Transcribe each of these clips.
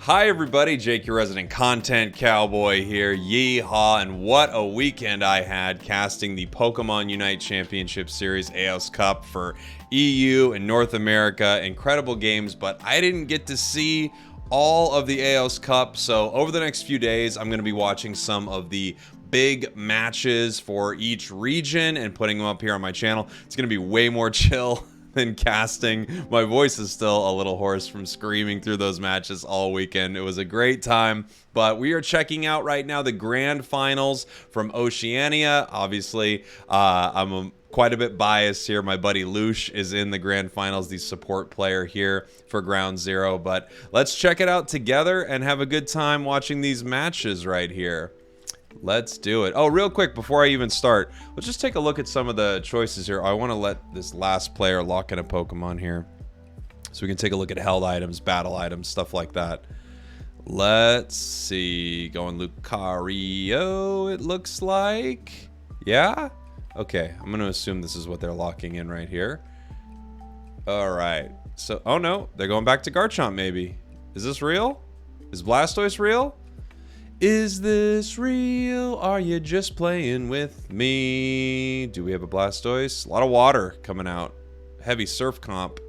Hi everybody, Jake, your resident content cowboy here, Yeehaw, and what a weekend I had casting the Pokemon Unite Championship Series Aeos Cup for EU and North America. Incredible games, but I didn't get to see all of the Aeos Cup, so over the next few days, I'm going to be watching some of the big matches for each region and putting them up here on my channel. It's going to be way more chill than casting. My voice is still a little hoarse from screaming through those matches all weekend. It was a great time, but we are checking out right now the grand finals from Oceania. Obviously, I'm quite a bit biased here. My buddy Lush is in the grand finals, the support player here for Ground Zero, but let's check it out together and have a good time watching these matches right here. Let's do it. Oh, real quick, before I even start, let's just take a look at some of the choices here. I want to let this last player lock in a Pokemon here, so we can take a look at held items, battle items, stuff like that. Let's see. Going Lucario, it looks like. Yeah? Okay, I'm going to assume this is what they're locking in right here. All right. So, oh no, they're going back to Garchomp maybe. Is this real? Is Blastoise real? Is this real? Are you just playing with me? Do we have a Blastoise? A lot of water coming out. Heavy surf comp.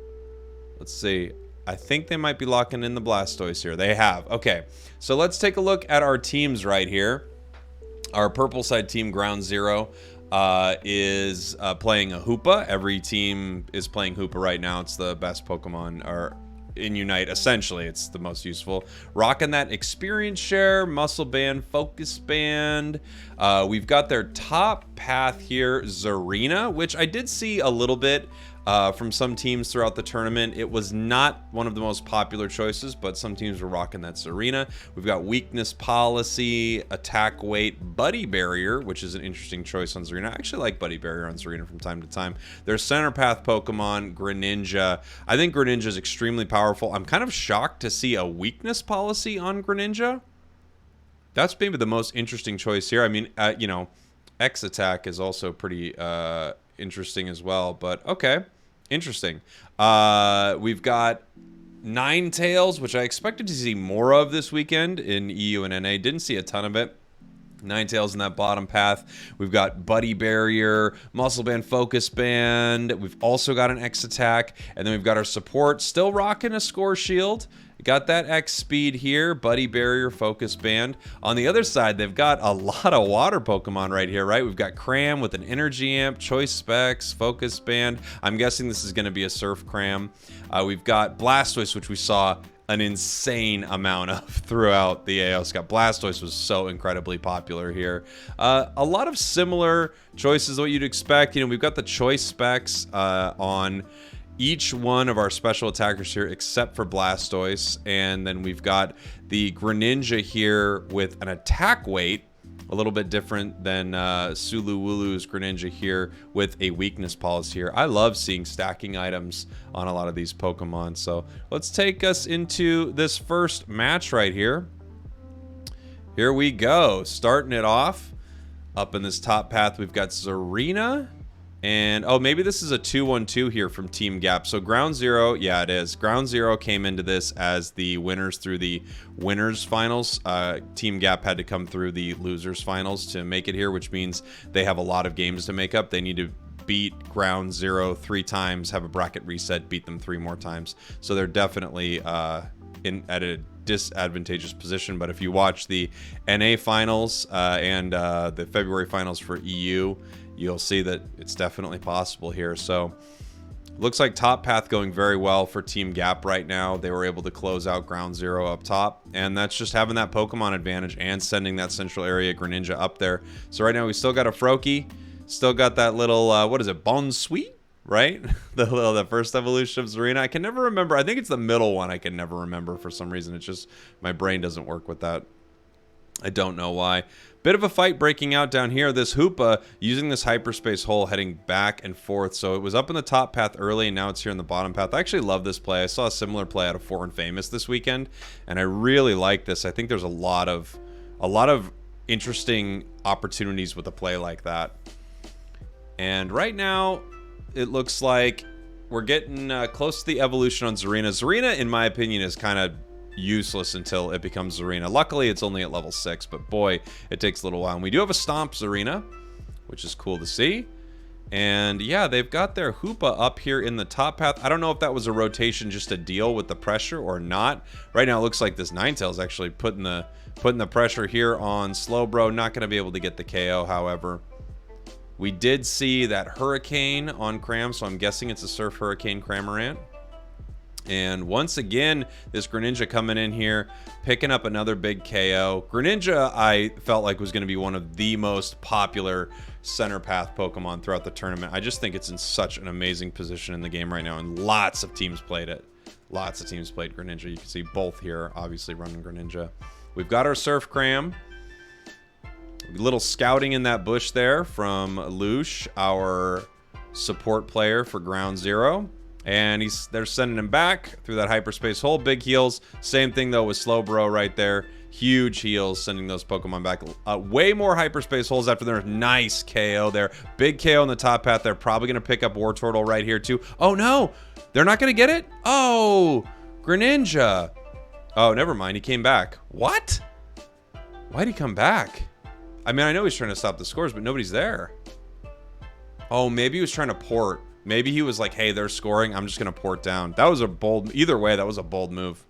Let's see. I think they might be locking in the Blastoise here. They have. Okay. So let's take a look at our teams right here. Our purple side team, Ground Zero, is playing a Hoopa. Every team is playing Hoopa right now. It's the best Pokemon in Unite. Essentially, it's the most useful. Rocking that experience share, muscle band, focus band. We've got their top path here, Zarina, which I did see a little bit from some teams throughout the tournament. It was not one of the most popular choices, but some teams were rocking that Zarina. We've got weakness policy, attack weight, buddy barrier, which is an interesting choice on Zarina. I actually like buddy barrier on Zarina from time to time. Their center path Pokemon, Greninja. I think Greninja is extremely powerful. I'm kind of shocked to see a weakness policy on Greninja. That's maybe the most interesting choice here. I mean, you know, X attack is also pretty interesting as well, but okay. Interesting. We've got Ninetales, which I expected to see more of this weekend in EU and NA. Didn't see a ton of it. Ninetales in that bottom path. We've got Buddy Barrier, Muscle Band, Focus Band. We've also got an X Attack. And then we've got our support still rocking a Score Shield. Got that X Speed here, Buddy Barrier, Focus Band. On the other side, they've got a lot of water Pokemon right here, right? We've got Cram with an Energy Amp, Choice Specs, Focus Band. I'm guessing this is going to be a Surf Cram. We've got Blastoise, which we saw an insane amount of throughout the Aeos Cup. Blastoise was so incredibly popular here. A lot of similar choices, what you'd expect. You know, we've got the Choice Specs on each one of our special attackers here except for Blastoise, and then we've got the Greninja here with an attack weight, a little bit different than Suluwulu's Greninja here with a weakness policy here. I love seeing stacking items on a lot of these Pokemon, so let's take us into this first match right here. Here we go, starting it off. Up in this top path, we've got Zarina. And, oh, maybe this is a 2-1-2 here from Team Gap. So Ground Zero, yeah, it is. Ground Zero came into this as the winners through the winners finals. Team Gap had to come through the losers finals to make it here, which means they have a lot of games to make up. They need to beat Ground Zero 3 times, have a bracket reset, beat them 3 more times. So they're definitely at a disadvantageous position. But if you watch the NA finals and the February finals for EU, you'll see that it's definitely possible here. So looks like top path going very well for Team Gap right now. They were able to close out Ground Zero up top, and that's just having that Pokemon advantage and sending that central area Greninja up there. So right now we still got a Froakie, still got that little what is it, Bonsweet, right? the first evolution of Zarina. I can never remember. I think it's the middle one. I can never remember for some reason. It's just my brain doesn't work with that. I don't know why. Bit of a fight breaking out down here. This Hoopa using this hyperspace hole heading back and forth. So it was up in the top path early, and now it's here in the bottom path. I actually love this play. I saw a similar play out of Foreign Famous this weekend, and I really like this. I think there's a lot of interesting opportunities with a play like that. And right now, it looks like we're getting close to the evolution on Zarina. Zarina, in my opinion, is kind of useless until it becomes Zarina. Luckily, it's only at level 6, but boy, it takes a little while. And we do have a Stomp Zarina, which is cool to see. And yeah, they've got their Hoopa up here in the top path. I don't know if that was a rotation just to deal with the pressure or not. Right now, it looks like this Ninetales actually putting the pressure here on Slowbro. Not going to be able to get the KO, however. We did see that Hurricane on Cram, so I'm guessing it's a Surf Hurricane Cramorant. And once again, this Greninja coming in here, picking up another big KO. Greninja, I felt like was going to be one of the most popular center path Pokemon throughout the tournament. I just think it's in such an amazing position in the game right now, and lots of teams played it. Lots of teams played Greninja. You can see both here, obviously running Greninja. We've got our Surf Cram. A little scouting in that bush there from Lush, our support player for Ground Zero. And they're sending him back through that hyperspace hole. Big heals. Same thing, though, with Slowbro right there. Huge heals, sending those Pokemon back. Way more hyperspace holes after their nice KO there. Big KO on the top path. They're probably going to pick up Wartortle right here, too. Oh, no. They're not going to get it? Oh, Greninja. Oh, never mind. He came back. What? Why'd he come back? I mean, I know he's trying to stop the scores, but nobody's there. Oh, maybe he was trying to port. Maybe he was like, hey, they're scoring. I'm just going to port down. That was a bold... Either way, that was a bold move.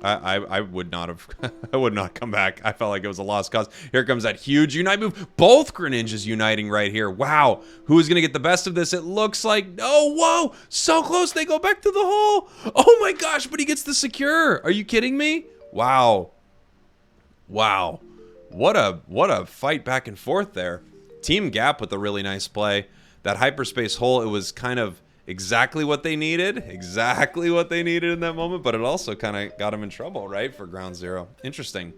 I would not have... I would not come back. I felt like it was a lost cause. Here comes that huge Unite move. Both Greninjas uniting right here. Wow. Who is going to get the best of this? It looks like... Oh, whoa. So close. They go back to the hole. Oh, my gosh. But he gets the secure. Are you kidding me? Wow. Wow. What a fight back and forth there. Team Gap with a really nice play. That hyperspace hole, it was kind of exactly what they needed. Exactly what they needed in that moment, but it also kind of got them in trouble, right, for Ground Zero. Interesting.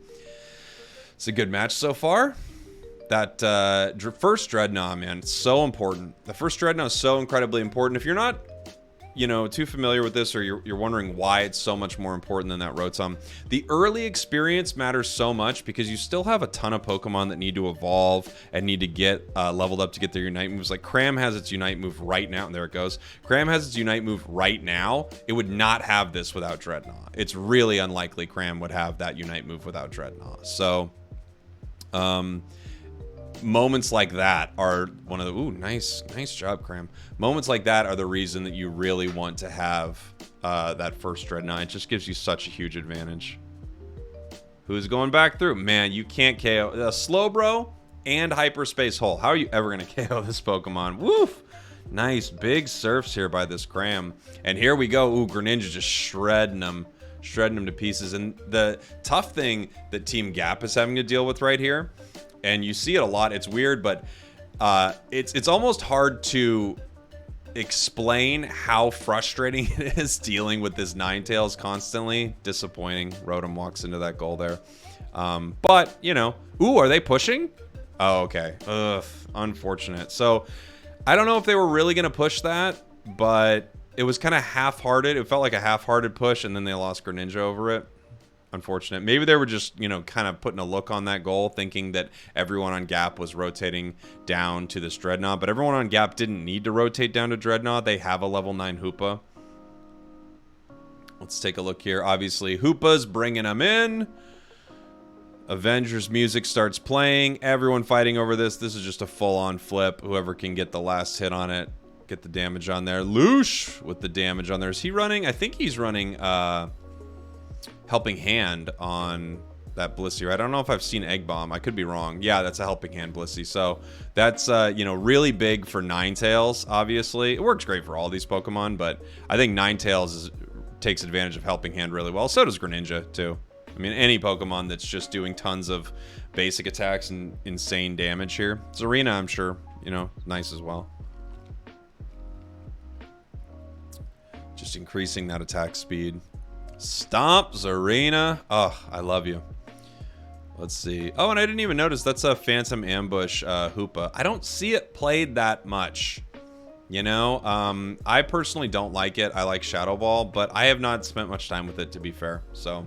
It's a good match so far. That first Dreadnought, man, so important. The first Dreadnought is so incredibly important. If you're not, you know, too familiar with this, or you're wondering why it's so much more important than that Rotom, the early experience matters so much because you still have a ton of Pokemon that need to evolve and need to get leveled up to get their Unite moves. Like Cram has its Unite move right now, and there it goes. Cram has its Unite move right now. It would not have this without Dreadnought. It's really unlikely Cram would have that Unite move without Dreadnought. So, moments like that are one of the... Ooh, nice job, Cram. Moments like that are the reason that you really want to have that first Dreadnought. It just gives you such a huge advantage. Who's going back through? Man, you can't KO... Slowbro and Hyperspace Hole. How are you ever going to KO this Pokemon? Woof! Nice big surfs here by this Cram. And here we go. Ooh, Greninja just shredding them to pieces. And the tough thing that Team Gap is having to deal with right here, and you see it a lot, it's weird, but it's almost hard to explain how frustrating it is dealing with this Ninetales constantly. Disappointing. Rotom walks into that goal there. But, you know. Ooh, are they pushing? Oh, okay. Ugh, unfortunate. So, I don't know if they were really going to push that, but it was kind of half-hearted. It felt like a half-hearted push, and then they lost Greninja over it. Unfortunate. Maybe they were just, you know, kind of putting a look on that goal, thinking that everyone on Gap was rotating down to this Dreadnought, but everyone on Gap didn't need to rotate down to Dreadnought. They have a level 9 Hoopa. Let's take a look here. Obviously, Hoopa's bringing them in. Avengers music starts playing. Everyone fighting over this. This is just a full-on flip. Whoever can get the last hit on it, get the damage on there. Lush with the damage on there. Is he running? I think he's running... Helping Hand on that Blissey, right? I don't know if I've seen Egg Bomb. I could be wrong. Yeah, that's a Helping Hand Blissey. So that's, you know, really big for Ninetales, obviously. It works great for all these Pokemon, but I think Ninetales takes advantage of Helping Hand really well. So does Greninja, too. I mean, any Pokemon that's just doing tons of basic attacks and insane damage here. Zarina, I'm sure, you know, nice as well. Just increasing that attack speed. Stomp, Zarina. Oh, I love you. Let's see. Oh, and I didn't even notice that's a Phantom Ambush Hoopa. I don't see it played that much. You know, I personally don't like it. I like Shadow Ball, but I have not spent much time with it, to be fair. So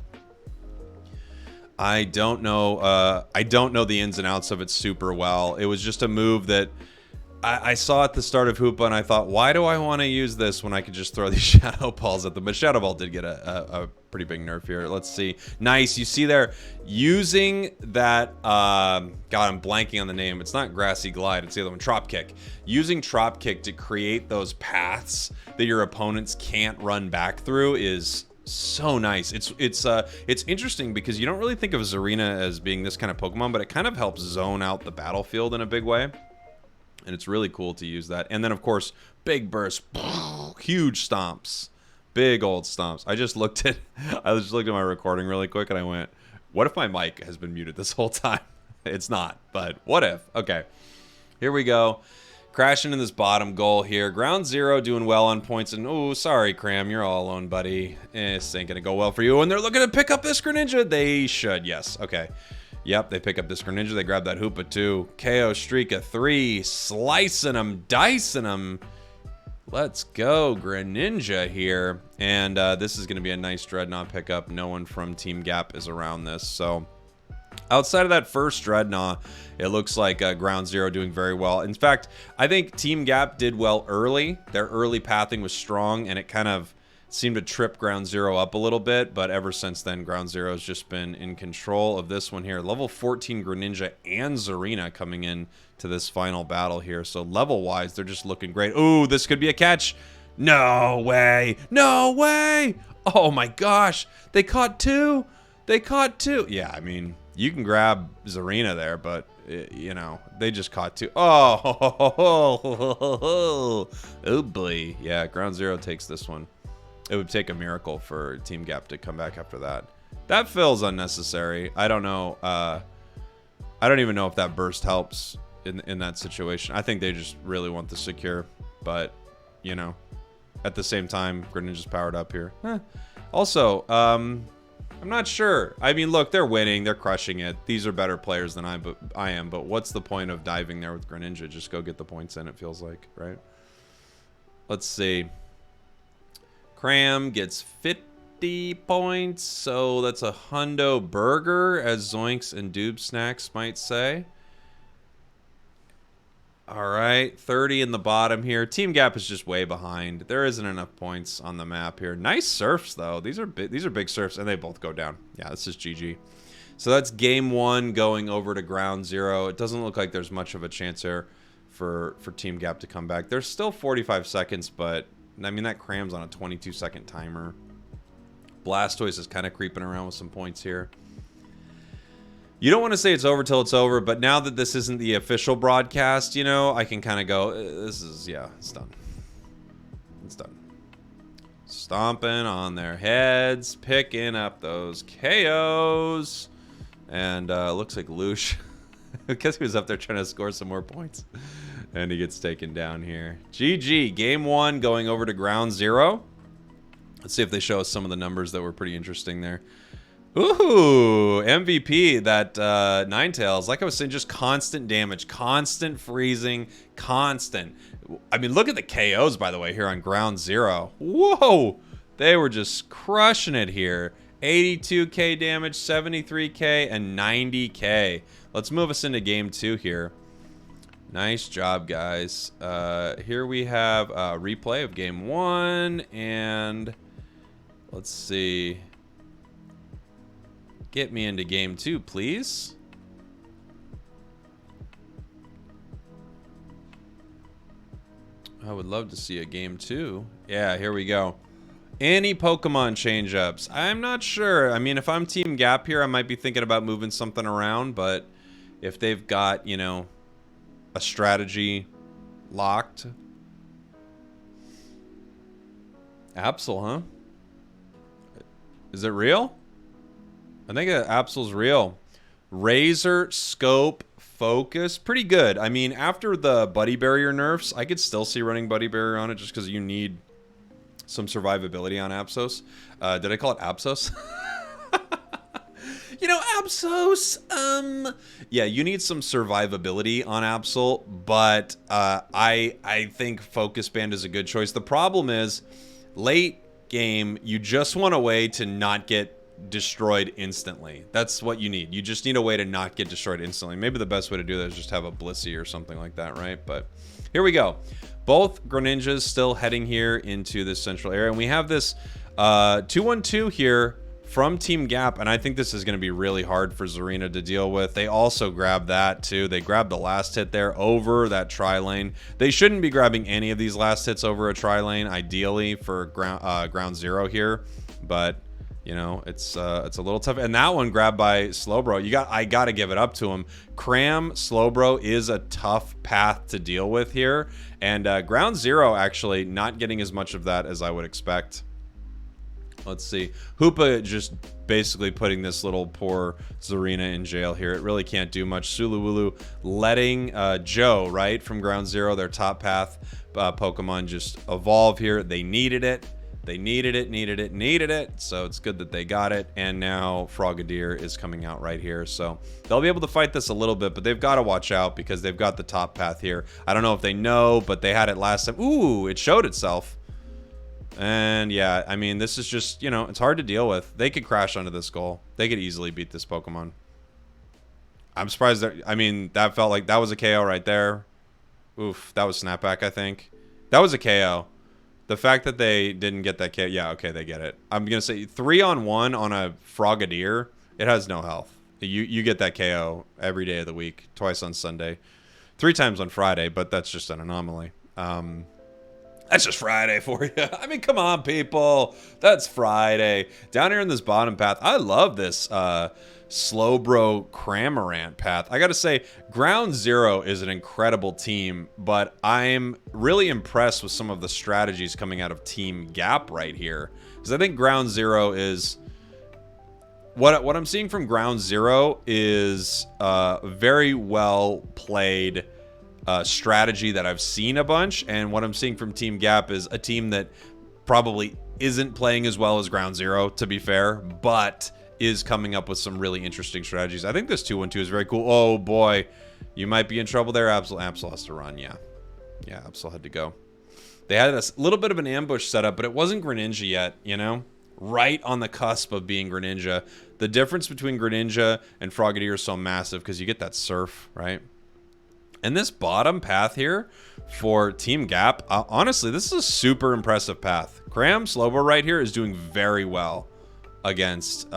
I don't know. I don't know the ins and outs of it super well. It was just a move that I saw at the start of Hoopa, and I thought, why do I want to use this when I could just throw these Shadow Balls at them? But Shadow Ball did get a pretty big nerf here. Let's see. Nice. You see there, using that, God, I'm blanking on the name. It's not Grassy Glide. It's the other one, Trop Kick. Using Trop Kick to create those paths that your opponents can't run back through is so nice. It's interesting because you don't really think of Zarina as being this kind of Pokemon, but it kind of helps zone out the battlefield in a big way. And it's really cool to use that. And then, of course, big burst, huge stomps. Big old stomps. I just looked at my recording really quick and I went, what if my mic has been muted this whole time? It's not, but what if? Okay, here we go. Crashing in this bottom goal here. Ground Zero doing well on points. And oh, sorry, Cram, you're all alone, buddy. This ain't gonna go well for you. And they're looking to pick up this Greninja. They should, yes. Okay. Yep, they pick up this Greninja. They grab that Hoopa too. KO streak of 3. Slicing them, dicing them. Let's go, Greninja here. And this is going to be a nice Dreadnought pickup. No one from Team Gap is around this. So outside of that first Dreadnought, it looks like Ground Zero doing very well. In fact, I think Team Gap did well early. Their early pathing was strong, and it kind of seemed to trip Ground Zero up a little bit. But ever since then, Ground Zero has just been in control of this one here. Level 14 Greninja and Zarina coming in to this final battle here. So level-wise, they're just looking great. Ooh, this could be a catch. No way. No way. Oh, my gosh. They caught 2. They caught 2. Yeah, I mean, you can grab Zarina there, but, you know, they just caught 2. Oh, oh boy. Yeah, Ground Zero takes this one. It would take a miracle for Team Gap to come back after that. That feels unnecessary. I don't know. I don't even know if that burst helps in that situation. I think they just really want the secure. But, you know, at the same time, Greninja's powered up here. Also, I'm not sure. I mean, look, they're winning. They're crushing it. These are better players than I am. But what's the point of diving there with Greninja? Just go get the points in, it feels like, right? Let's see. Cram gets 50 points, so that's a hundo burger, as Zoinks and Doob Snacks might say. All right, 30 in the bottom here. Team Gap is just way behind. There isn't enough points on the map here. Nice surfs, though. These are big surfs, and they both go down. Yeah, this is GG. So that's game 1 going over to Ground Zero. It doesn't look like there's much of a chance here for Team Gap to come back. There's still 45 seconds, but I mean, that Cram's on a 22-second timer. Blastoise is kind of creeping around with some points here. You don't want to say it's over till it's over, but now that this isn't the official broadcast, you know, I can kind of go, this is, yeah, it's done. It's done. Stomping on their heads, picking up those KOs. And looks like Lush, I guess he was up there trying to score some more points. And he gets taken down here. GG. Game 1 going over to Ground Zero. Let's see if they show us some of the numbers that were pretty interesting there. Ooh, MVP, that Ninetales. Like I was saying, just constant damage, constant freezing, constant. I mean, look at the KOs, by the way, here on Ground Zero. Whoa! They were just crushing it here. 82k damage, 73k, and 90k. Let's move us into Game 2 here. Nice job, guys. Here we have a replay of Game 1, and let's see. Get me into Game 2, please. I would love to see a Game 2. Yeah, here we go. Any Pokemon change-ups? I'm not sure. I mean, if I'm Team Gap here, I might be thinking about moving something around, but if they've got, you know, a strategy locked. Absol, huh? Is it real? I think Absol's real. Razor, Scope, Focus. Pretty good. I mean, after the Buddy Barrier nerfs, I could still see running Buddy Barrier on it just because you need some survivability on Apsos. Did I call it Apsos? You know, Apsos, yeah, you need some survivability on Absol, but I think Focus Band is a good choice. The problem is, late game, you just want a way to not get destroyed instantly. That's what you need. You just need a way to not get destroyed instantly. Maybe the best way to do that is just have a Blissey or something like that, right? But here we go. Both Greninjas still heading here into this central area, and we have this 2-1-2 here from Team Gap, and I think this is going to be really hard for Zarina to deal with. They also grab that too. They grabbed the last hit there over that tri-lane. They shouldn't be grabbing any of these last hits over a tri-lane, ideally for ground zero here, but you know, it's a little tough. And that one grabbed by Slowbro. I gotta give it up to him. Cram Slowbro is a tough path to deal with here, and ground zero actually not getting as much of that as I would expect. Let's see. Hoopa just basically putting this little poor Zarina in jail here. It really can't do much. Suluwulu letting Joe, right, from ground zero, their top path Pokemon, just evolve here. They needed it. They needed it. So it's good that they got it. And now Frogadier is coming out right here. So they'll be able to fight this a little bit, but they've got to watch out because they've got the top path here. I don't know if they know, but they had it last time. Ooh, it showed itself. And yeah, I mean, this is just, you know, it's hard to deal with. They could crash onto this goal. They could easily beat this Pokemon. I'm surprised that, I mean, that felt like that was a KO right there. Oof, that was snapback, I think. That was a KO. The fact that they didn't get that KO, yeah, okay, they get it. I'm going to say 3-on-1 on a Frogadier, it has no health. You get that KO every day of the week, twice on Sunday, 3 times on Friday, but that's just an anomaly. That's just Friday for you. I mean, come on, people. That's Friday. Down here in this bottom path, I love this Slowbro Cramorant path. I got to say, Ground Zero is an incredible team, but I'm really impressed with some of the strategies coming out of Team Gap right here. Because I think Ground Zero is... What I'm seeing from Ground Zero is very well played strategy that I've seen a bunch, and what I'm seeing from Team Gap is a team that probably isn't playing as well as Ground Zero, to be fair, but is coming up with some really interesting strategies. I think this 2-1-2 is very cool. Oh boy, you might be in trouble there. Absol has to run. Yeah, Absol had to go. They had a little bit of an ambush setup, but it wasn't Greninja yet, you know, right on the cusp of being Greninja. The difference between Greninja and Frogadier is so massive because you get that surf, right? And this bottom path here for Team Gap, honestly, this is a super impressive path. Cram Slowbro right here is doing very well against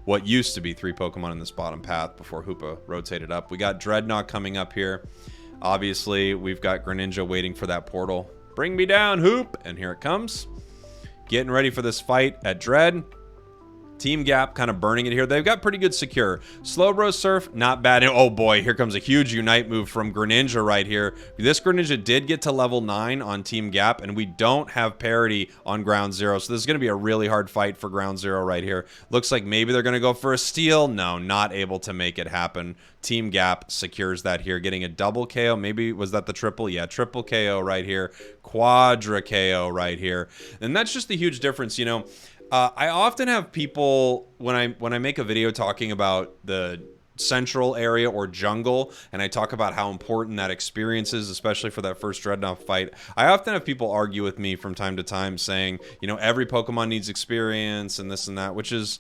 what used to be 3 Pokemon in this bottom path before Hoopa rotated up. We got Dreadnought coming up here. Obviously, we've got Greninja waiting for that portal. Bring me down, Hoop! And here it comes. Getting ready for this fight at Dread. Team Gap kind of burning it here. They've got pretty good secure. Slowbro Surf, not bad. Oh boy, here comes a huge Unite move from Greninja right here. This Greninja did get to level 9 on Team Gap, and we don't have parity on Ground Zero, so this is going to be a really hard fight for Ground Zero right here. Looks like maybe they're going to go for a steal. No, not able to make it happen. Team Gap secures that here, getting a double KO. Maybe, was that the triple? Yeah, triple KO right here. Quadra KO right here. And that's just the huge difference, you know. I often have people, when I make a video talking about the central area or jungle, and I talk about how important that experience is, especially for that first Dreadnought fight, I often have people argue with me from time to time saying, you know, every Pokemon needs experience and this and that, which is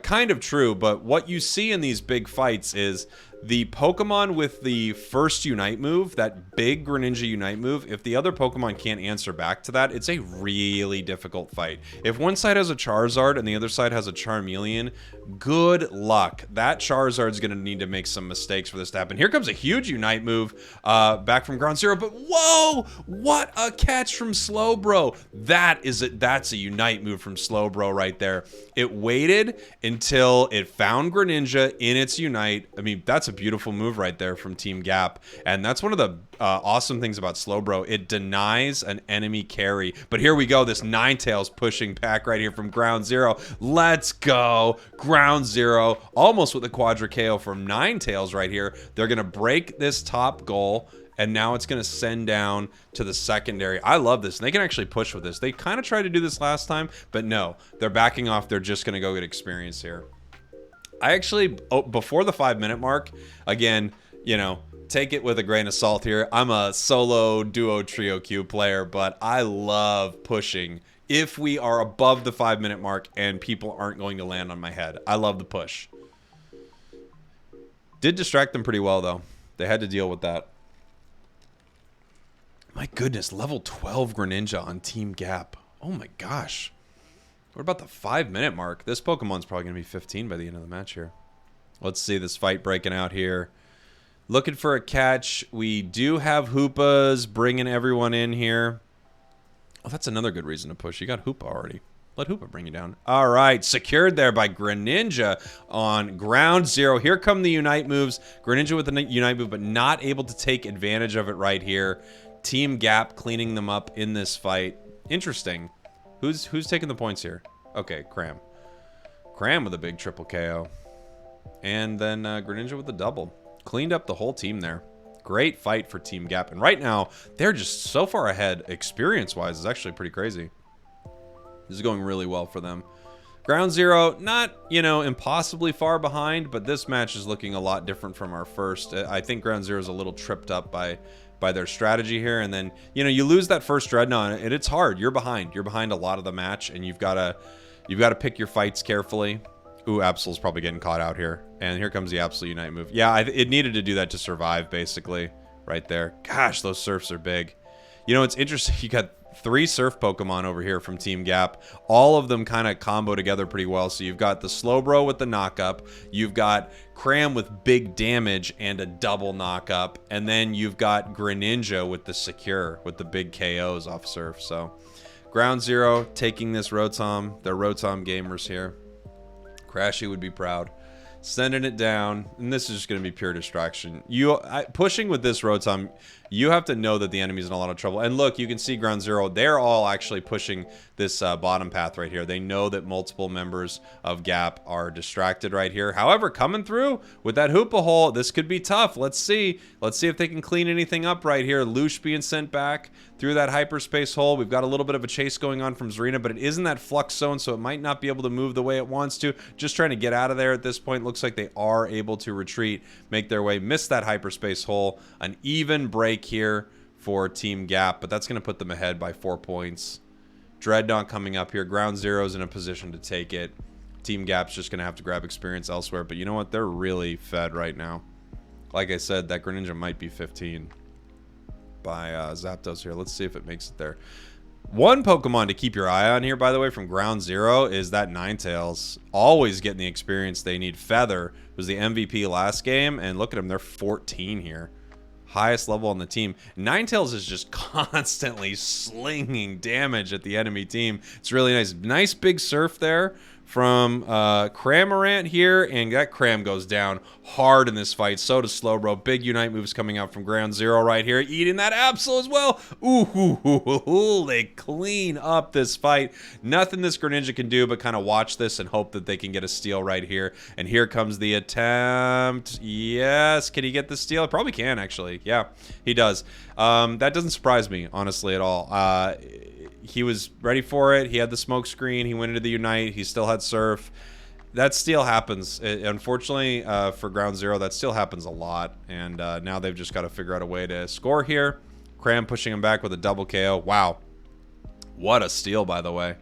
kind of true, but what you see in these big fights is the Pokemon with the first Unite move, that big Greninja Unite move, if the other Pokemon can't answer back to that, it's a really difficult fight. If one side has a Charizard and the other side has a Charmeleon, good luck. That Charizard's going to need to make some mistakes for this to happen. Here comes a huge Unite move back from Ground Zero, but whoa! What a catch from Slowbro! That's a Unite move from Slowbro right there. It waited until it found Greninja in its Unite. I mean, that's a beautiful move right there from Team Gap, and that's one of the awesome things about Slowbro. It denies an enemy carry, but here we go, this Ninetales pushing back right here from Ground Zero. Let's go, Ground Zero, almost with a Quadra KO from Ninetales right here. They're gonna break this top goal, and now it's going to send down to the secondary. I love this. They can actually push with this. They kind of tried to do this last time, but no, they're backing off. They're just going to go get experience here. I actually, before the 5-minute mark, again, you know, take it with a grain of salt here. I'm a solo, duo, trio Q player, but I love pushing if we are above the 5-minute mark and people aren't going to land on my head. I love the push. Did distract them pretty well, though. They had to deal with that. My goodness, level 12 Greninja on Team Gap. Oh my gosh. What about the 5-minute mark? This Pokemon's probably going to be 15 by the end of the match here. Let's see this fight breaking out here. Looking for a catch. We do have Hoopas bringing everyone in here. Oh, that's another good reason to push. You got Hoopa already. Let Hoopa bring you down. All right, secured there by Greninja on ground zero. Here come the Unite moves. Greninja with the Unite move, but not able to take advantage of it right here. Team Gap cleaning them up in this fight. Interesting. Who's taking the points here? Okay, Cram. Cram with a big triple KO. And then Greninja with the double. Cleaned up the whole team there. Great fight for Team Gap. And right now, they're just so far ahead experience-wise. It's actually pretty crazy. This is going really well for them. Ground Zero, not, you know, impossibly far behind, but this match is looking a lot different from our first. I think Ground Zero is a little tripped up by their strategy here. And then, you know, you lose that first Dreadnought, and it's hard. You're behind. You're behind a lot of the match, and you've got to pick your fights carefully. Ooh, Absol's probably getting caught out here. And here comes the Absol Unite move. Yeah, it needed to do that to survive, basically, right there. Gosh, those Surfs are big. You know, it's interesting. You got 3 Surf Pokemon over here from Team Gap. All of them kind of combo together pretty well. So you've got the Slowbro with the knockup. You've got Cram with big damage and a double knockup. And then you've got Greninja with the Secure, with the big KOs off Surf. So Ground Zero taking this Rotom. They're Rotom gamers here. Crashy would be proud. Sending it down, and this is just going to be pure distraction. Pushing with this Rotom, you have to know that the enemy's in a lot of trouble. And look, you can see Ground Zero, they're all actually pushing this bottom path right here. They know that multiple members of Gap are distracted right here. However, coming through with that Hoopa hole, this could be tough. Let's see. Let's see if they can clean anything up right here. Loosh being sent back through that hyperspace hole. We've got a little bit of a chase going on from Zarina, but it is in that flux zone, so it might not be able to move the way it wants to. Just trying to get out of there at this point. Looks like they are able to retreat, make their way, miss that hyperspace hole. An even break here for Team Gap, but that's going to put them ahead by 4 points. Dreadnought coming up here. Ground Zero's in a position to take it. Team Gap's just going to have to grab experience elsewhere, but you know what? They're really fed right now. Like I said, that Greninja might be 15 by Zapdos here. Let's see if it makes it there. One Pokemon to keep your eye on here, by the way, from Ground Zero is that Ninetales. Always getting the experience they need. Feather was the MVP last game, and look at them. They're 14 here. Highest level on the team. Ninetales is just constantly slinging damage at the enemy team. It's really nice. Nice big Surf there from Cramorant here, and that Cram goes down hard in this fight. So does Slowbro. Big Unite moves coming out from Ground Zero right here, eating that Absol as well. Ooh, they clean up this fight. Nothing this Greninja can do but kind of watch this and hope that they can get a steal right here. And here comes the attempt. Yes, can he get the steal? Probably can, actually. Yeah, he does. That doesn't surprise me, honestly, at all. He was ready for it. He had the smoke screen. He went into the Unite. He still had Surf. That still happens. Unfortunately, for Ground Zero, that still happens a lot. And now they've just got to figure out a way to score here. Cram pushing him back with a double KO. Wow. What a steal, by the way.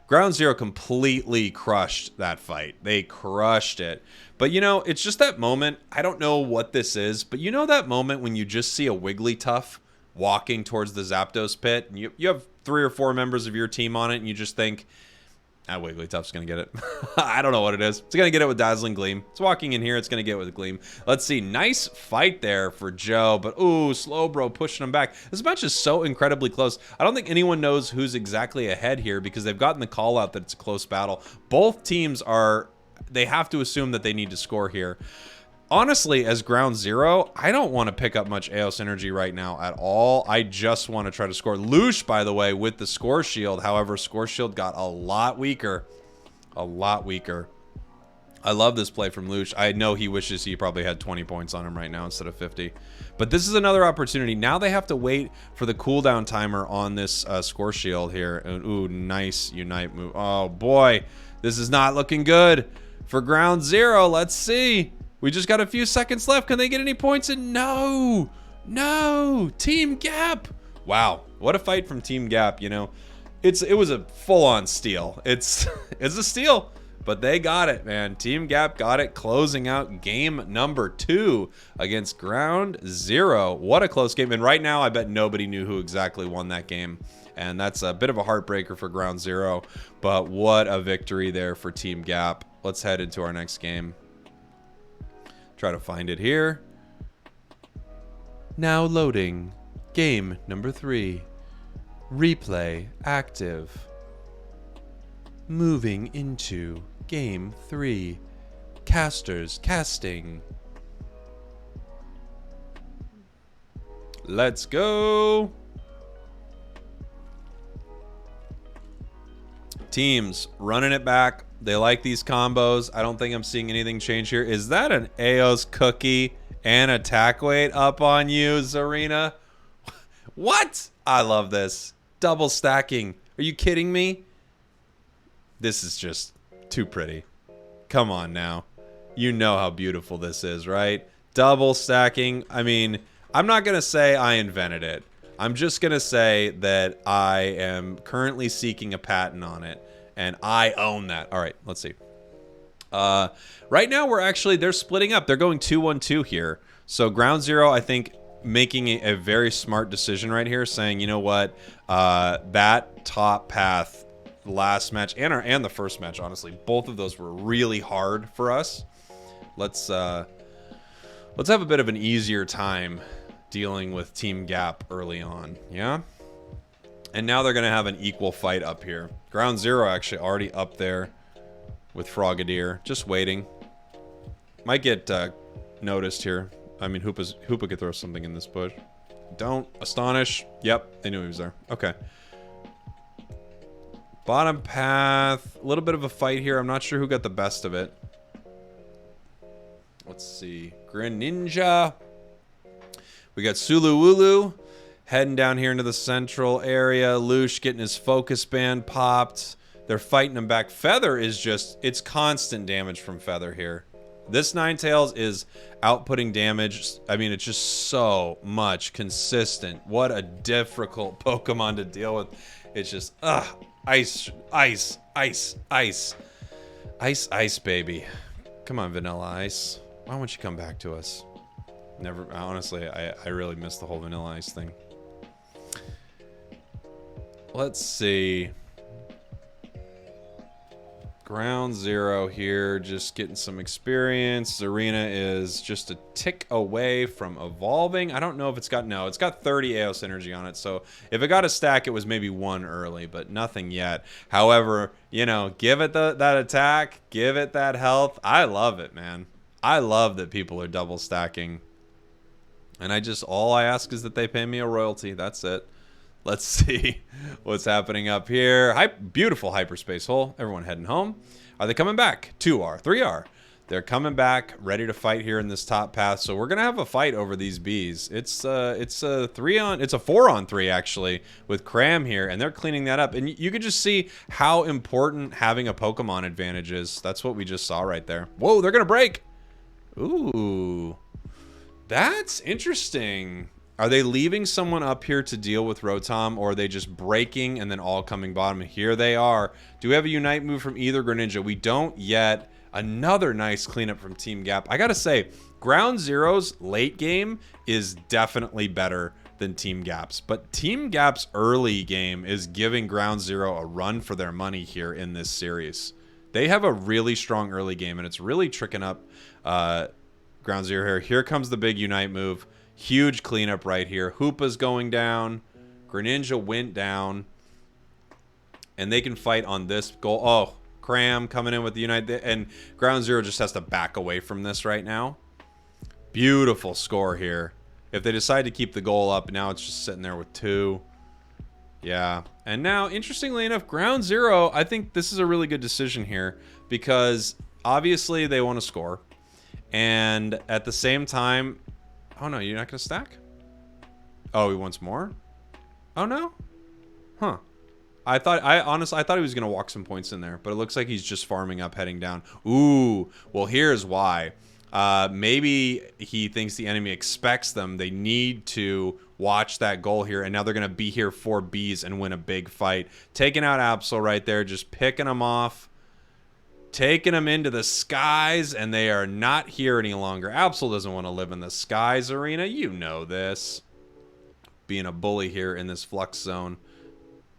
Ground Zero completely crushed that fight. They crushed it. But, you know, it's just that moment. I don't know what this is, but you know that moment when you just see a Wigglytuff walking towards the Zapdos pit, and you have 3 or 4 members of your team on it, and you just think, Wigglytuff's going to get it. I don't know what it is. It's going to get it with Dazzling Gleam. It's walking in here. It's going to get it with Gleam. Let's see. Nice fight there for Joe, but ooh, Slowbro pushing him back. This match is so incredibly close. I don't think anyone knows who's exactly ahead here because they've gotten the call out that it's a close battle. Both teams they have to assume that they need to score here. Honestly, as Ground Zero, I don't want to pick up much Aeos energy right now at all. I just want to try to score. Loosh, by the way, with the Score Shield. However, Score Shield got a lot weaker. A lot weaker. I love this play from Loosh. I know he wishes he probably had 20 points on him right now instead of 50. But this is another opportunity. Now they have to wait for the cooldown timer on this Score Shield here. And, ooh, nice Unite move. Oh, boy. This is not looking good for Ground Zero. Let's see. We just got a few seconds left. Can they get any points in? No. No. Team Gap. Wow. What a fight from Team Gap, you know. It was a full-on steal. It's a steal, but they got it, man. Team Gap got it, closing out game number 2 against Ground Zero. What a close game. And right now, I bet nobody knew who exactly won that game. And that's a bit of a heartbreaker for Ground Zero. But what a victory there for Team Gap. Let's head into our next game. Try to find it here. Now loading. Game number 3. Replay active. Moving into game 3. Casters casting. Let's go. Teams running it back. They like these combos. I don't think I'm seeing anything change here. Is that an Aeos cookie and attack weight up on you, Zarina? What? I love this. Double stacking. Are you kidding me? This is just too pretty. Come on now. You know how beautiful this is, right? Double stacking. I mean, I'm not going to say I invented it. I'm just going to say that I am currently seeking a patent on it, and I own that. All right, let's see. Right now, they're splitting up. They're going 2-1-2 here. So Ground Zero, I think, making a very smart decision right here, saying, you know what, that top path last match and the first match, honestly, both of those were really hard for us. Let's have a bit of an easier time dealing with Team Gap early on, yeah? And now they're going to have an equal fight up here. Ground Zero actually already up there with Frogadier, just waiting. Might get noticed here. I mean, Hoopa could throw something in this bush. Don't astonish. Yep, they knew he was there. Okay. Bottom path. A little bit of a fight here. I'm not sure who got the best of it. Let's see. Greninja. We got Suluwulu heading down here into the central area. Loosh getting his focus band popped. They're fighting him back. Feather is just... It's constant damage from Feather here. This Ninetales is outputting damage. I mean, it's just so much consistent. What a difficult Pokemon to deal with. It's just, ice, ice, ice, ice. Ice, ice, baby. Come on, Vanilla Ice. Why won't you come back to us? Never, honestly, I really miss the whole Vanilla Ice thing. Let's see. Ground Zero here, just getting some experience. Zarina is just a tick away from evolving. I don't know if it's got... No, it's got 30 Aeos energy on it, so if it got a stack, it was maybe 1 early, but nothing yet. However, you know, give it that attack, give it that health. I love it, man. I love that people are double stacking. And all I ask is that they pay me a royalty. That's it. Let's see what's happening up here. Beautiful hyperspace hole. Everyone heading home. Are they coming back? 2R, 3R. They're coming back, ready to fight here in this top path. So we're gonna have a fight over these bees. It's a 4-on-3 actually with Cram here, and they're cleaning that up. And you can just see how important having a Pokemon advantage is. That's what we just saw right there. Whoa, they're gonna break. Ooh, that's interesting. Are they leaving someone up here to deal with Rotom, or are they just breaking and then all coming bottom? Here they are. Do we have a Unite move from either Greninja? We don't yet. Another nice cleanup from Team Gap. I gotta say, Ground Zero's late game is definitely better than Team Gap's, but Team Gap's early game is giving Ground Zero a run for their money here in this series. They have a really strong early game, and it's really tricking up Ground Zero here. Here comes the big Unite move. Huge cleanup right here. Hoopa's going down. Greninja went down. And they can fight on this goal. Oh, Cram coming in with the Unite. And Ground Zero just has to back away from this right now. Beautiful score here. If they decide to keep the goal up, now it's just sitting there with 2. Yeah. And now, interestingly enough, Ground Zero, I think this is a really good decision here. Because obviously they want to score. And at the same time... Oh, no, you're not going to stack? Oh, he wants more? Oh, no? Huh. Honestly, I thought he was going to walk some points in there, but it looks like he's just farming up, heading down. Ooh, well, here's why. Maybe he thinks the enemy expects them. They need to watch that goal here, and now they're going to be here for Bees and win a big fight. Taking out Absol right there, just picking him off. Taking them into the skies, and they are not here any longer. Absol doesn't want to live in the skies arena. You know this. Being a bully here in this flux zone.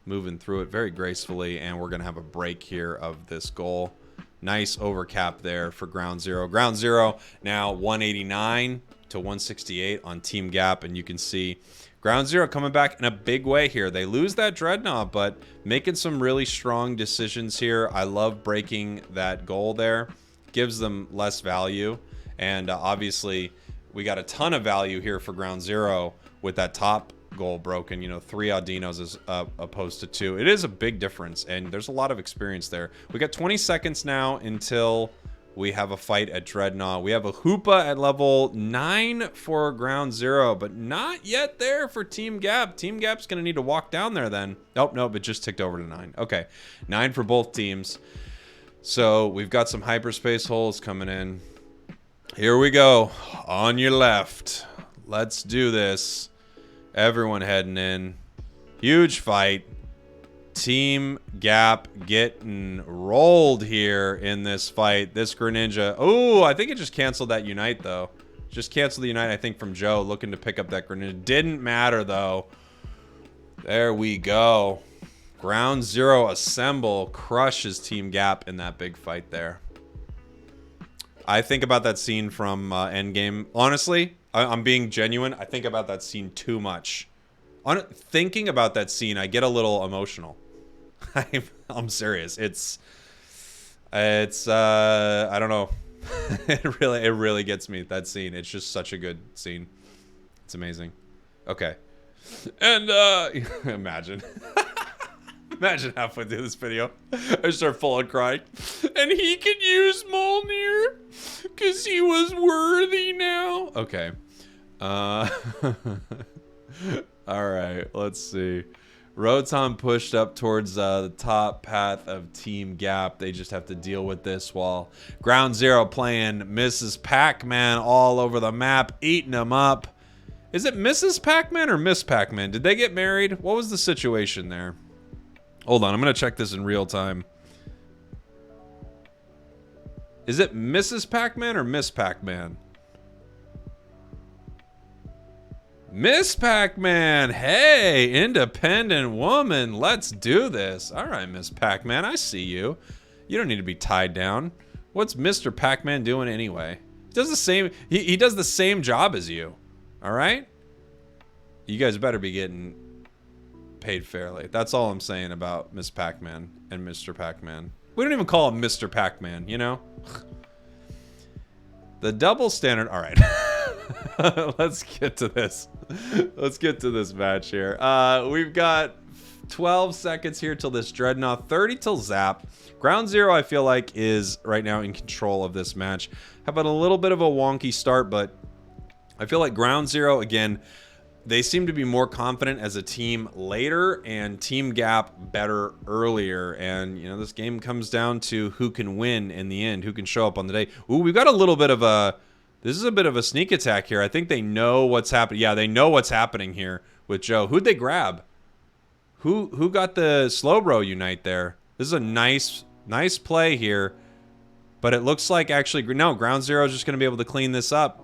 moving through it very gracefully, and we're going to have a break here of this goal. Nice overcap there for Ground Zero. Ground Zero now 189 to 168 on Team Gap, and you can see Ground Zero coming back in a big way here. They lose that Dreadnought, but making some really strong decisions here. I love breaking that goal there. Gives them less value, and obviously we got a ton of value here for Ground Zero with that top goal broken, you know, 3 Audinos as opposed to 2. It is a big difference, and there's a lot of experience there. We got 20 seconds now until we have a fight at Dreadnought. We have a Hoopa at level 9 for Ground Zero, but not yet there for Team Gap. Team Gap's going to need to walk down there then. Nope, it just ticked over to 9. Okay, 9 for both teams. So we've got some hyperspace holes coming in. Here we go. On your left. Let's do this. Everyone heading in. Huge fight. Team Gap getting rolled here in this fight. This Greninja. Oh, I think it just canceled that Unite, though. Just canceled the Unite, I think, from Joe, looking to pick up that Greninja. Didn't matter, though. There we go. Ground Zero assemble. Crushes Team Gap in that big fight there. I think about that scene from Endgame. Honestly, I'm being genuine. I think about that scene too much. Thinking about that scene, I get a little emotional. I'm serious. It's I don't know. it really gets me, that scene. It's just such a good scene. It's amazing. Okay. And imagine. Imagine halfway through this video, I start full crying. And he can use Molnir because he was worthy now. Okay. All right, let's see. Rotom pushed up towards the top path of Team Gap. They just have to deal with this while Ground Zero playing Mrs. Pac-Man all over the map, eating them up. Is it Mrs. Pac-Man or Miss Pac-Man? Did they get married? What was the situation there? Hold on, I'm going to check this in real time. Is it Mrs. Pac-Man or Miss Pac-Man? Miss Pac-Man! Hey, independent woman. Let's do this. All right, Miss Pac-Man, I see you. You don't need to be tied down. What's Mr. Pac-Man doing anyway? He does the same. He does the same job as you. All right? You guys better be getting paid fairly. That's all I'm saying about Miss Pac-Man and Mr. Pac-Man. We don't even call him Mr. Pac-Man, you know? The double standard. All right. Let's get to this. Let's get to this match here. We've got 12 seconds here till this Dreadnought. 30 till Zap. Ground Zero, I feel like, is right now in control of this match. How about a little bit of a wonky start, but I feel like Ground Zero, again, they seem to be more confident as a team later, and Team Gap better earlier. And, you know, this game comes down to who can win in the end, who can show up on the day. Ooh, we've got a little bit of a... This is a bit of a sneak attack here. I think they know what's happening. Yeah, they know what's happening here with Joe. Who'd they grab? Who got the Slowbro Unite there? This is a nice play here. But it looks like actually... No, Ground Zero is just going to be able to clean this up.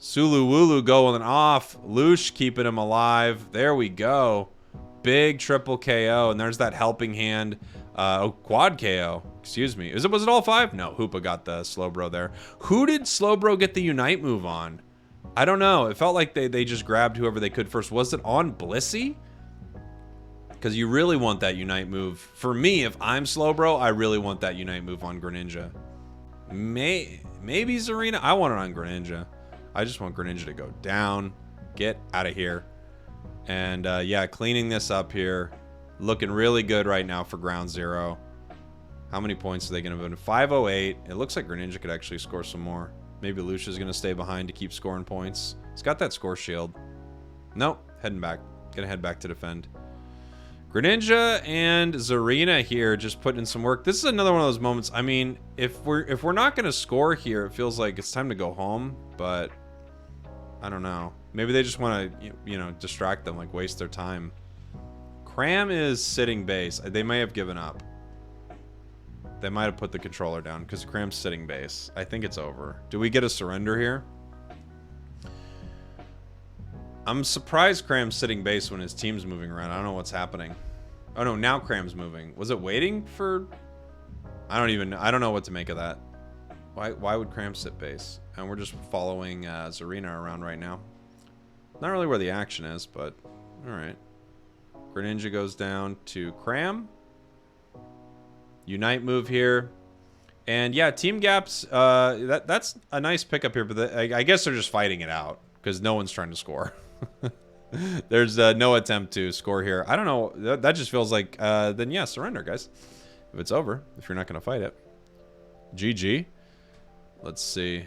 Suluwulu going off. Loosh keeping him alive. There we go. Big triple KO. And there's that helping hand. Quad KO. Excuse me. Was it all 5? No, Hoopa got the Slowbro there. Who did Slowbro get the Unite move on? I don't know. It felt like they just grabbed whoever they could first. Was it on Blissey? Because you really want that Unite move. For me, if I'm Slowbro, I really want that Unite move on Greninja. Maybe Zarina. I want it on Greninja. I just want Greninja to go down. Get out of here. And yeah, cleaning this up here. Looking really good right now for Ground Zero. How many points are they going to win? 508. It looks like Greninja could actually score some more. Maybe Lucia's going to stay behind to keep scoring points. He's got that score shield. Nope. Heading back. Going to head back to defend. Greninja and Zarina here just putting in some work. This is another one of those moments. I mean, if we're not going to score here, it feels like it's time to go home. But I don't know. Maybe they just want to, you know, distract them, like waste their time. Cram is sitting base. They may have given up. They might have put the controller down because Cram's sitting base. I think it's over. Do we get a surrender here? I'm surprised Cram's sitting base when his team's moving around. I don't know what's happening. Oh no, now Cram's moving. Was it waiting for... I don't know what to make of that. Why would Cram sit base? And we're just following Zarina around right now. Not really where the action is, but alright. Greninja goes down to Cram. Unite move here. And yeah, Team Gap's, that's a nice pickup here, but I guess they're just fighting it out because no one's trying to score. There's no attempt to score here. I don't know. That just feels like, then yeah, surrender, guys. If it's over, if you're not going to fight it. GG. Let's see.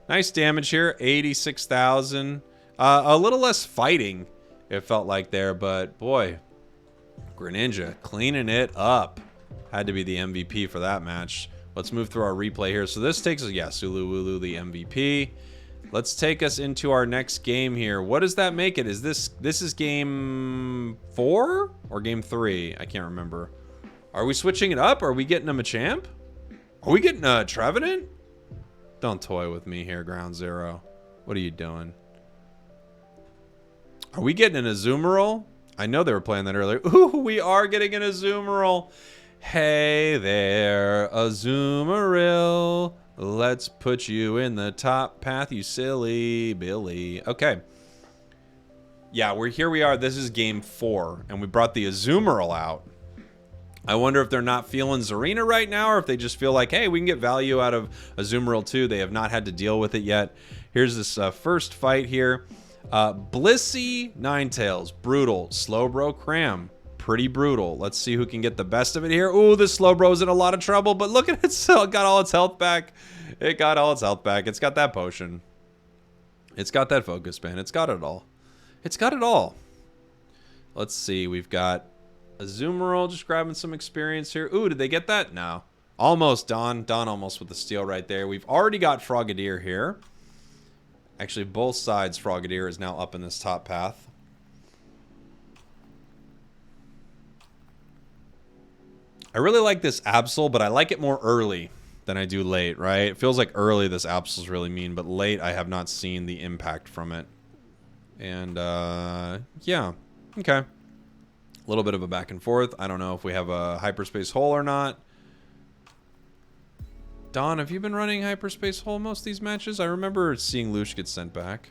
Nice damage here, 86,000. A little less fighting, it felt like there, but boy, Greninja cleaning it up. Had to be the MVP for that match. Let's move through our replay here. So this takes us, yeah, Suluwulu, the MVP. Let's take us into our next game here. What does that make it? Is this is game 4 or game 3? I can't remember. Are we switching it up? Are we getting a Machamp? Are we getting a Trevenant? Don't toy with me here, Ground Zero. What are you doing? Are we getting an Azumarill? I know they were playing that earlier. Ooh, we are getting an Azumarill. Hey there, Azumarill. Let's put you in the top path, you silly Billy. Okay. Yeah, here we are. This is game 4, and we brought the Azumarill out. I wonder if they're not feeling Zarina right now, or if they just feel like, hey, we can get value out of Azumarill too. They have not had to deal with it yet. Here's this first fight here. Blissey, Ninetales, brutal. Slowbro, Cram, pretty brutal. Let's see who can get the best of it here. Ooh, this Slowbro's in a lot of trouble, but look at it. It got all its health back. It got all its health back. It's got that potion. It's got that focus band. It's got it all. It's got it all. Let's see. We've got Azumarill just grabbing some experience here. Ooh, did they get that? No. Almost Don. Don almost with the steal right there. We've already got Frogadier here. Actually, both sides Frogadier is now up in this top path. I really like this Absol, but I like it more early than I do late, right? It feels like early this Absol's really mean, but late I have not seen the impact from it. And, yeah. Okay. A little bit of a back and forth. I don't know if we have a hyperspace hole or not. Don, have you been running hyperspace hole most of these matches? I remember seeing Lush get sent back.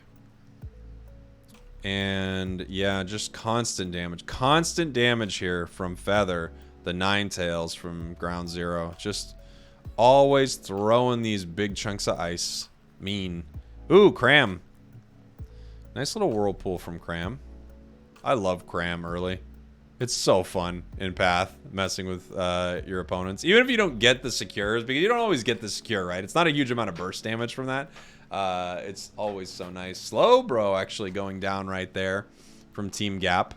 And yeah, just constant damage. Constant damage here from Feather, the Ninetales from Ground Zero. Just always throwing these big chunks of ice. Mean. Ooh, Cram. Nice little Whirlpool from Cram. I love Cram early. It's so fun in Path, messing with your opponents. Even if you don't get the secures, because you don't always get the secure, right? It's not a huge amount of burst damage from that. It's always so nice. Slowbro actually going down right there from Team Gap.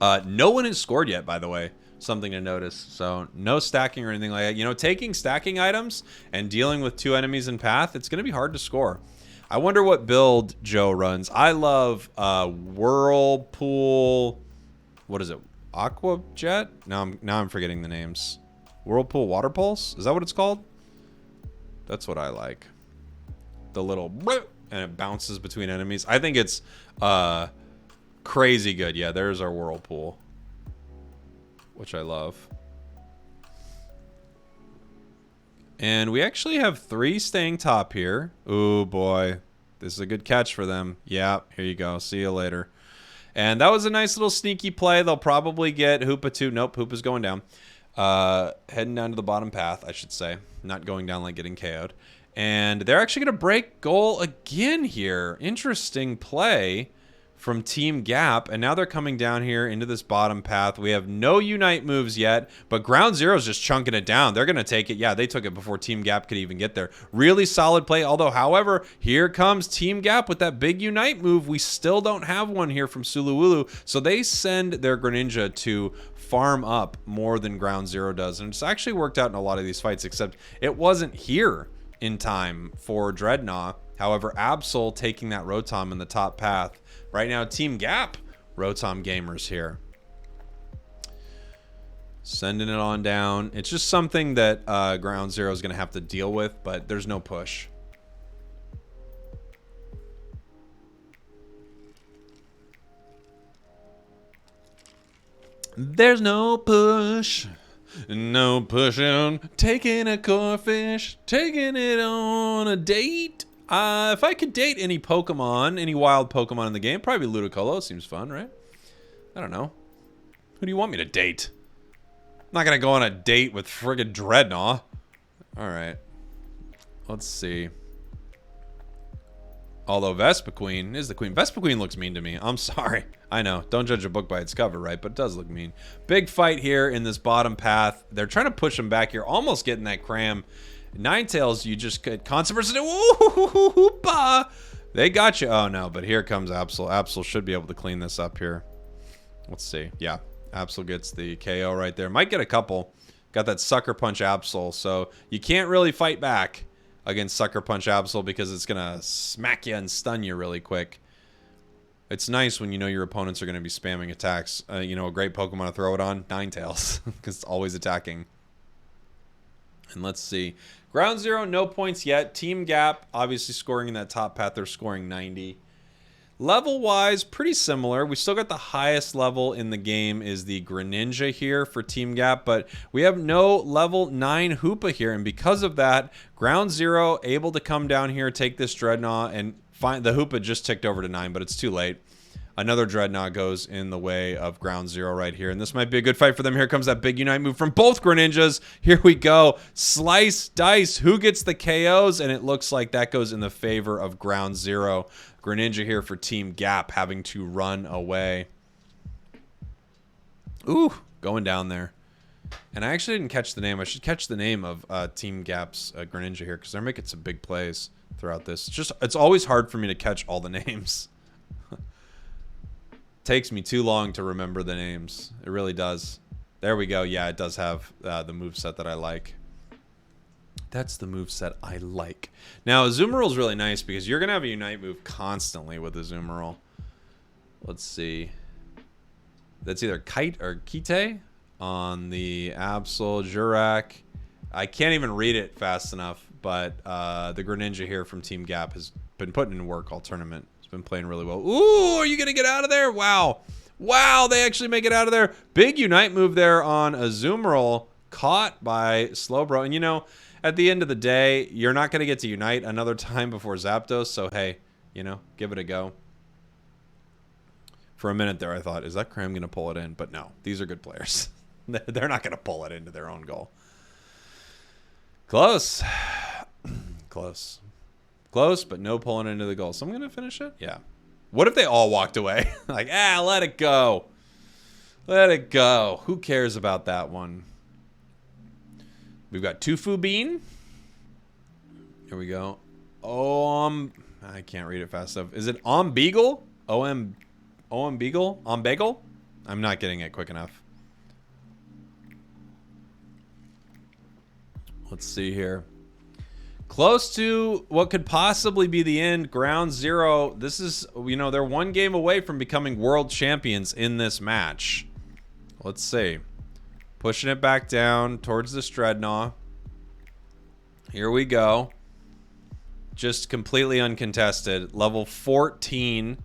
No one has scored yet, by the way. Something to notice. So no stacking or anything like that. You know, taking stacking items and dealing with 2 enemies in Path, it's going to be hard to score. I wonder what build Joe runs. I love Whirlpool... What is it? Aqua Jet? Now I'm forgetting the names. Whirlpool Water Pulse? Is that what it's called? That's what I like. The little and it bounces between enemies. I think it's crazy good. Yeah, there's our Whirlpool, which I love. And we actually have 3 staying top here. Ooh, boy. This is a good catch for them. Yeah, here you go. See you later. And that was a nice little sneaky play. They'll probably get Hoopa 2. Nope, Hoopa's going down. Heading down to the bottom path, I should say. Not going down like getting KO'd. And they're actually going to break goal again here. Interesting play from Team Gap. And now they're coming down here into this bottom path. We have no Unite moves yet, but Ground Zero's just chunking it down. They're going to take it. Yeah, they took it before Team Gap could even get there. Really solid play. Although, however, here comes Team Gap with that big Unite move. We still don't have one here from Suluwulu. So they send their Greninja to farm up more than Ground Zero does. And it's actually worked out in a lot of these fights, except it wasn't here in time for Dreadnought. However, Absol taking that Rotom in the top path. Right now, Team Gap, Rotom gamers here. Sending it on down. It's just something that Ground Zero is going to have to deal with, but there's no push. There's no push. No pushing. Taking a core fish. Taking it on a date. If I could date any Pokemon, any wild Pokemon in the game, probably Ludicolo. Seems fun, right? I don't know. Who do you want me to date? I'm not going to go on a date with friggin' Dreadnought. Alright. Let's see. Although Vespiquen is the queen. Vespiquen looks mean to me. I'm sorry. I know. Don't judge a book by its cover, right? But it does look mean. Big fight here in this bottom path. They're trying to push him back here. Almost getting that cram. Ninetales, you just get constant versus... They got you. Oh, no. But here comes Absol. Absol should be able to clean this up here. Let's see. Yeah. Absol gets the KO right there. Might get a couple. Got that Sucker Punch Absol. So you can't really fight back against Sucker Punch Absol because it's going to smack you and stun you really quick. It's nice when you know your opponents are going to be spamming attacks. You know, a great Pokemon to throw it on? Ninetales, because it's always attacking. And let's see. Ground Zero, no points yet. Team Gap, obviously scoring in that top path. They're scoring 90. Level-wise, pretty similar. We still got the highest level in the game is the Greninja here for Team Gap, but we have no level 9 Hoopa here, and because of that, Ground Zero able to come down here, take this Dreadnought, and find the Hoopa just ticked over to 9, but it's too late. Another Dreadnought goes in the way of Ground Zero right here, and this might be a good fight for them. Here comes that big Unite move from both Greninjas. Here we go. Slice, dice. Who gets the KOs? And it looks like that goes in the favor of Ground Zero. Greninja here for Team Gap having to run away. Ooh, going down there. And I actually didn't catch the name. I should catch the name of Team Gap's Greninja here because they're making some big plays throughout this. It's always hard for me to catch all the names. Takes me too long to remember the names. It really does. There we go. Yeah, it does have the moveset that I like. That's the moveset I like. Now, Azumarill is really nice because you're going to have a Unite move constantly with Azumarill. Let's see. That's either Kite or Kite on the Absol, Jurak. I can't even read it fast enough, but the Greninja here from Team Gap has been putting in work all tournament. It's been playing really well. Ooh, are you going to get out of there? Wow. Wow, they actually make it out of there. Big Unite move there on Azumarill, caught by Slowbro. And, you know, at the end of the day, you're not going to get to Unite another time before Zapdos, so hey, you know, give it a go. For a minute there, I thought, is that Cram going to pull it in? But no, these are good players. They're not going to pull it into their own goal. Close. Close. Close, but no pulling into the goal. So I'm going to finish it? Yeah. What if they all walked away? Like, let it go. Let it go. Who cares about that one? We've got Tufu Bean. Here we go. I can't read it fast enough. Is it Ombeagle? Ombeagle? Ombagel? I'm not getting it quick enough. Let's see here. Close to what could possibly be the end. Ground Zero. This is, you know, they're one game away from becoming world champions in this match. Let's see. Pushing it back down towards this Dreadnought. Here we go. Just completely uncontested. Level 14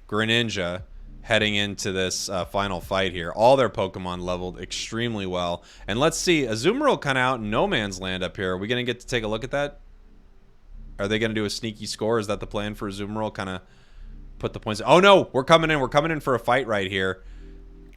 Greninja heading into this final fight here. All their Pokemon leveled extremely well. And let's see. Azumarill kind of out in no man's land up here. Are we going to get to take a look at that? Are they going to do a sneaky score? Is that the plan for Azumarill? Kind of put the points... Oh, no. We're coming in. We're coming in for a fight right here.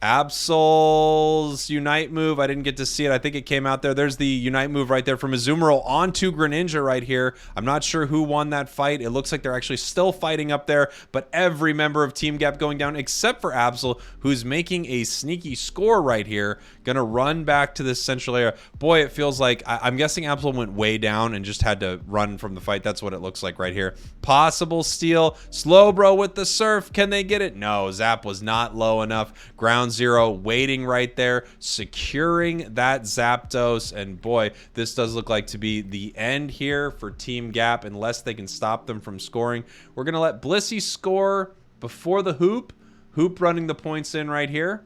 Absol's Unite move. I didn't get to see it. I think it came out there. There's the Unite move right there from Azumarill onto Greninja right here. I'm not sure who won that fight. It looks like they're actually still fighting up there, but every member of Team Gap going down except for Absol, who's making a sneaky score right here. Gonna run back to this central area. Boy, it feels like... I'm guessing Absol went way down and just had to run from the fight. That's what it looks like right here. Possible steal. Slowbro with the surf. Can they get it? No, Zap was not low enough. Ground Zero waiting right there, securing that Zapdos, and boy, this does look like to be the end here for Team Gap unless they can stop them from scoring. We're going to let Blissey score before the Hoop. Hoop running the points in right here.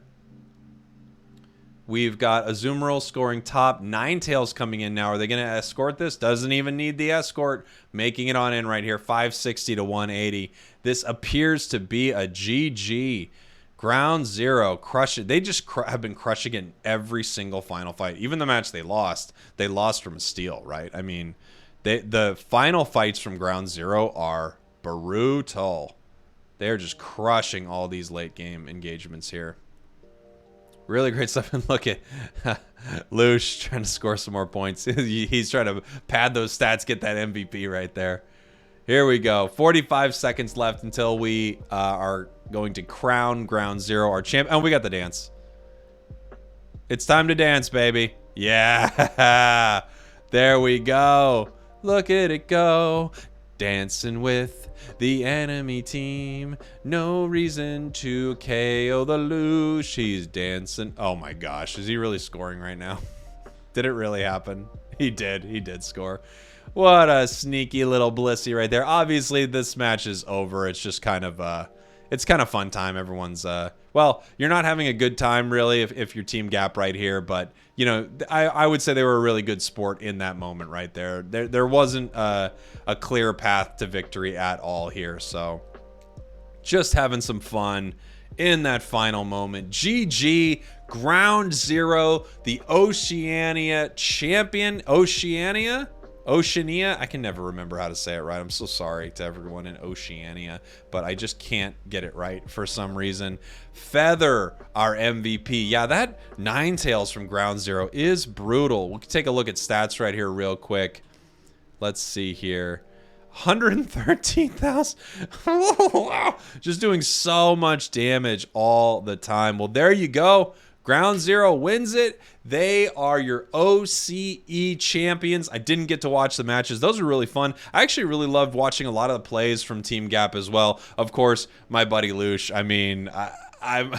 We've got Azumarill scoring top. Ninetales coming in now. Are they going to escort this? Doesn't even need the escort. Making it on in right here. 560 to 180. This appears to be a GG. Ground Zero, crush it. They just have been crushing it in every single final fight. Even the match they lost from a steal, right? I mean, the final fights from Ground Zero are brutal. They're just crushing all these late game engagements here. Really great stuff. And look at Lush trying to score some more points. He's trying to pad those stats, get that MVP right there. Here we go. 45 seconds left until we are going to crown Ground Zero our champ. Oh, we got the dance. It's time to dance, baby. Yeah. There we go. Look at it go. Dancing with the enemy team. No reason to KO the Lush. He's dancing. Oh my gosh. Is he really scoring right now? Did it really happen? He did. He did score. What a sneaky little blissy right there. Obviously, this match is over. It's just kind of it's kind of fun time. Everyone's well, you're not having a good time really if you're team gap right here, but you know, I would say they were a really good sport in that moment right there. There wasn't a clear path to victory at all here, so just having some fun in that final moment. GG, Ground Zero, the Oceania champion. Oceania, I can never remember how to say it right. I'm so sorry to everyone in Oceania, but I just can't get it right for some reason. Feather, our MVP. Yeah, that Ninetales from Ground Zero is brutal. We'll take a look at stats right here real quick. Let's see here. 113,000. Just doing so much damage all the time. Well, there you go. Ground Zero wins it. They are your OCE champions. I didn't get to watch the matches. Those are really fun. I actually really loved watching a lot of the plays from Team Gap as well. Of course, my buddy Lush. I mean, I'm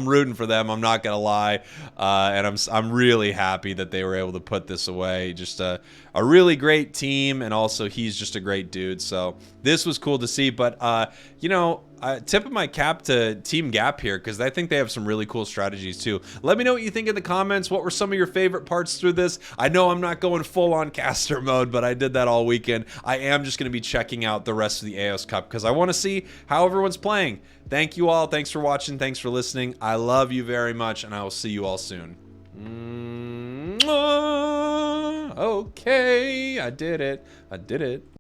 rooting for them. I'm not gonna lie, and I'm really happy that they were able to put this away. Just a really great team, and also he's just a great dude. So this was cool to see. But tip of my cap to Team Gap here, because I think they have some really cool strategies too. Let me know what you think in the comments. What were some of your favorite parts through this? I know I'm not going full on caster mode, but I did that all weekend. I am just going to be checking out the rest of the Aeos Cup because I want to see how everyone's playing. Thank you all. Thanks for watching. Thanks for listening. I love you very much, and I will see you all soon. Okay, I did it.